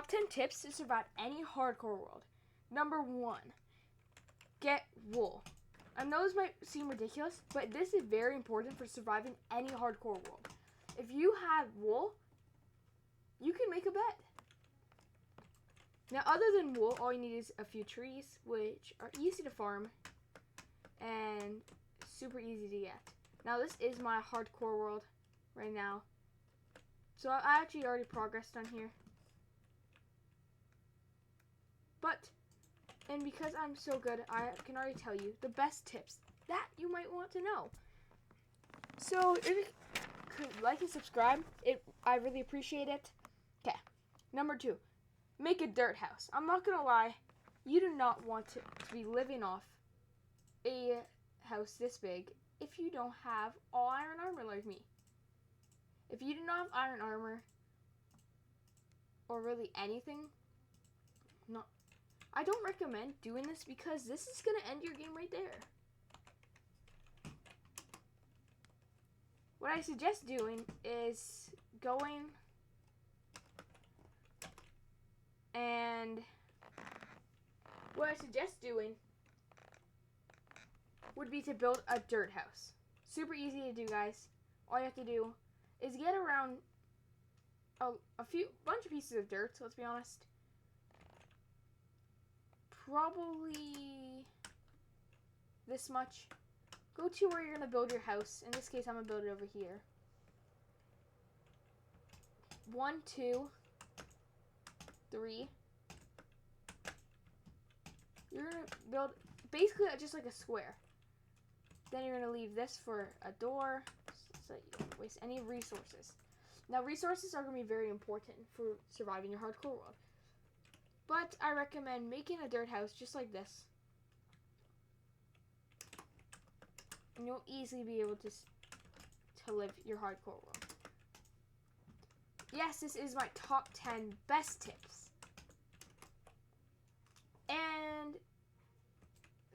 Top 10 tips to survive any hardcore world. Number 1, get wool. I know this might seem ridiculous, but this is very important for surviving any hardcore world. If you have wool, you can make a bed. Now, other than wool, all you need is a few trees, which are easy to farm and super easy to get. Now, this is my hardcore world right now. So I actually already progressed on here. And because I'm so good, I can already tell you the best tips that you might want to know. So if you could like and subscribe, I really appreciate it. Okay, number 2, make a dirt house. I'm not gonna lie, you do not want to be living off a house this big if you don't have all iron armor like me. If you do not have iron armor, or really anything, I don't recommend doing this because this is going to end your game right there. What I suggest doing is going and would be to build a dirt house. Super easy to do, guys. All you have to do is get around a bunch of pieces of dirt, let's be honest. Probably this much. Go to where you're going to build your house. In this case, I'm going to build it over here. 1, 2, 3. You're going to build basically just like a square. Then you're going to leave this for a door so that you don't waste any resources. Now, resources are going to be very important for surviving your hardcore world. But I recommend making a dirt house just like this. And you'll easily be able to live your hardcore world. Yes, this is my top 10 best tips. And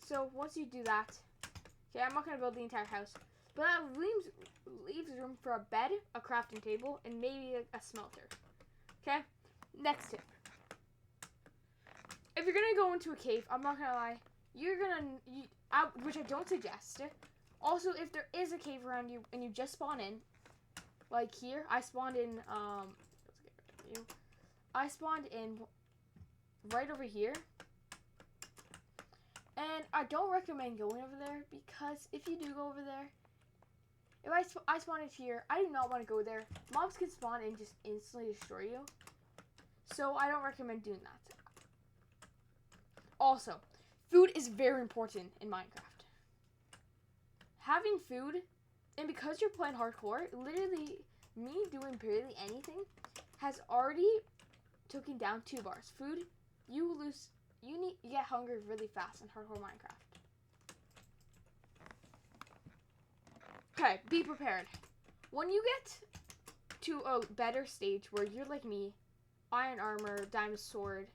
so once you do that, okay, I'm not going to build the entire house, but that leaves room for a bed, a crafting table, and maybe a smelter. Okay, next tip. If you're going to go into a cave, I'm not going to lie, which I don't suggest. Also, if there is a cave around you and you just spawn in, like here, I spawned in, I spawned in right over here. And I don't recommend going over there because if you do go over there, if I spawned it here, I do not want to go there. Mobs can spawn and just instantly destroy you. So I don't recommend doing that. Also, food is very important in Minecraft. Having food, and because you're playing hardcore, literally me doing barely anything has already taken down 2 bars. Food, you get hungry really fast in hardcore Minecraft. Okay, be prepared. When you get to a better stage where you're like me, iron armor, diamond sword,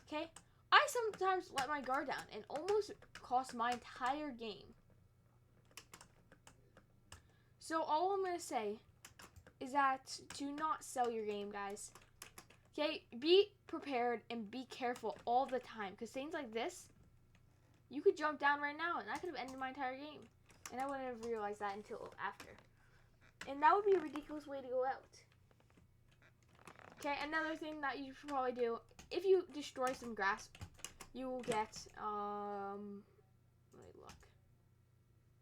okay? I sometimes let my guard down and almost cost my entire game. So all I'm going to say is that do not sell your game, guys. Okay, be prepared and be careful all the time. Because things like this, you could jump down right now and I could have ended my entire game. And I wouldn't have realized that until after. And that would be a ridiculous way to go out. Okay, another thing that you should probably do, if you destroy some grass, you will get, let me look.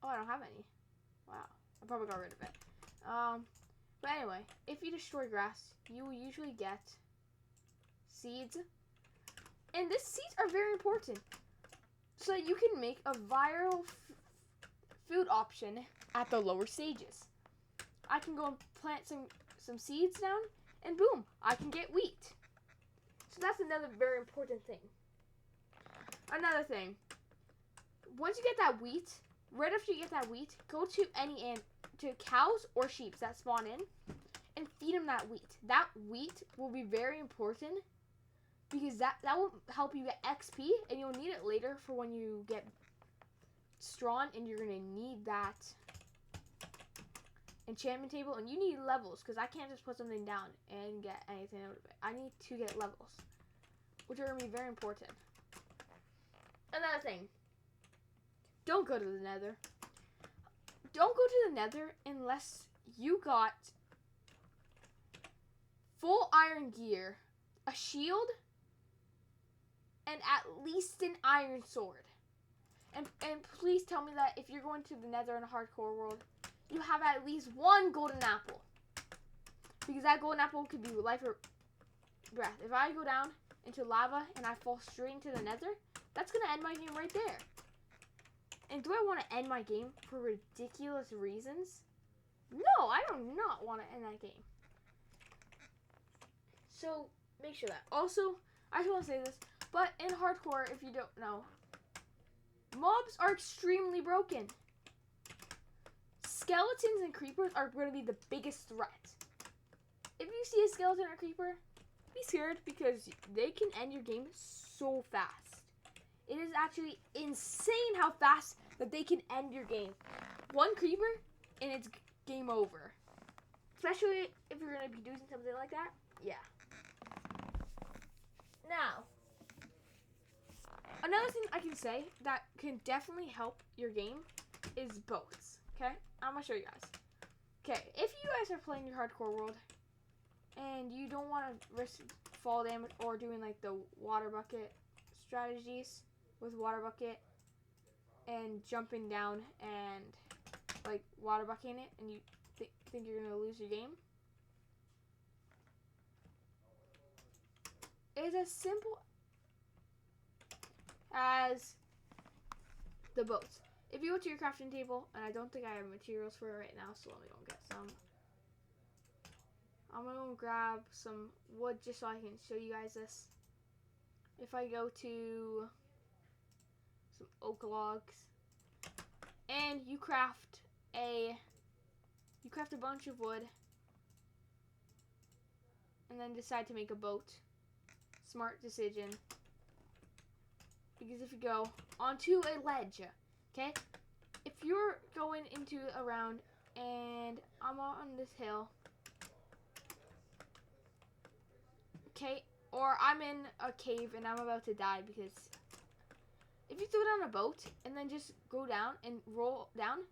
Oh, I don't have any. Wow, I probably got rid of it. But anyway, if you destroy grass, you will usually get seeds. And these seeds are very important. So that you can make a viral food option at the lower stages. I can go and plant some seeds down, and boom, I can get wheat. So that's another very important thing. Another thing, once you get that wheat, right after you get that wheat, go to to cows or sheep that spawn in and feed them that wheat. That wheat will be very important because that will help you get XP and you'll need it later for when you get strong and you're going to need that enchantment table, and you need levels, because I can't just put something down and get anything out of it. I need to get levels, which are going to be very important. Another thing, don't go to the nether. Don't go to the nether unless you got full iron gear, a shield, and at least an iron sword. And please tell me that if you're going to the nether in a hardcore world, you have at least one golden apple. Because that golden apple could be life or breath. If I go down into lava and I fall straight into the nether, that's going to end my game right there. And do I want to end my game for ridiculous reasons? No, I do not want to end that game. So, make sure that. Also, I just want to say this, but in hardcore, if you don't know, mobs are extremely broken. Skeletons and creepers are going to be the biggest threat. If you see a skeleton or creeper, be scared because they can end your game so fast. It is actually insane how fast that they can end your game. One creeper and it's game over. Especially if you're going to be doing something like that. Yeah. Now, another thing I can say that can definitely help your game is boats. Okay? I'm going to show you guys. Okay, if you guys are playing your hardcore world and you don't want to risk fall damage or doing like the water bucket strategies with water bucket and jumping down and like water bucketing it, and you think you're going to lose your game, it's as simple as the boats. If you go to your crafting table, and I don't think I have materials for it right now, so let me go and get some. I'm going to go grab some wood just so I can show you guys this. If I go to some oak logs, and you craft a bunch of wood, and then decide to make a boat. Smart decision. Because if you go onto a ledge, okay? If you're going into a round and I'm on this hill, okay, or I'm in a cave and I'm about to die, because if you throw down a boat and then just go down and roll down,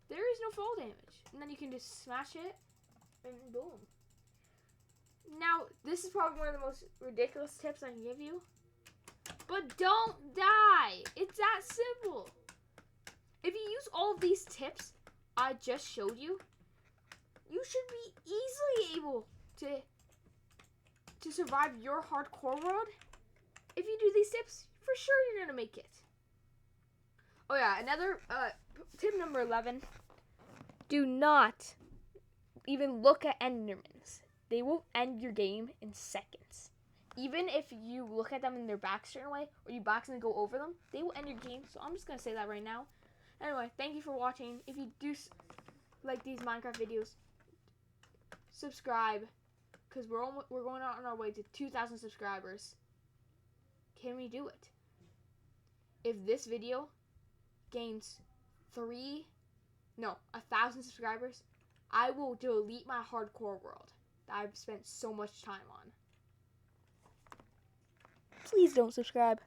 there is no fall damage. And then you can just smash it and boom. Now, this is probably one of the most ridiculous tips I can give you, but don't die. It's that simple. If you use all of these tips I just showed you, you should be easily able to survive your hardcore world. If you do these tips, for sure you're going to make it. Oh yeah, another tip number 11. Do not even look at endermans. They will end your game in seconds. Even if you look at them in their back a certain way, or you box and go over them, they will end your game. So I'm just going to say that right now. Anyway, thank you for watching. If you do like these Minecraft videos, subscribe, because we're going on our way to 2,000 subscribers. Can we do it? If this video gains 1,000 subscribers, I will delete my hardcore world that I've spent so much time on. Please don't subscribe.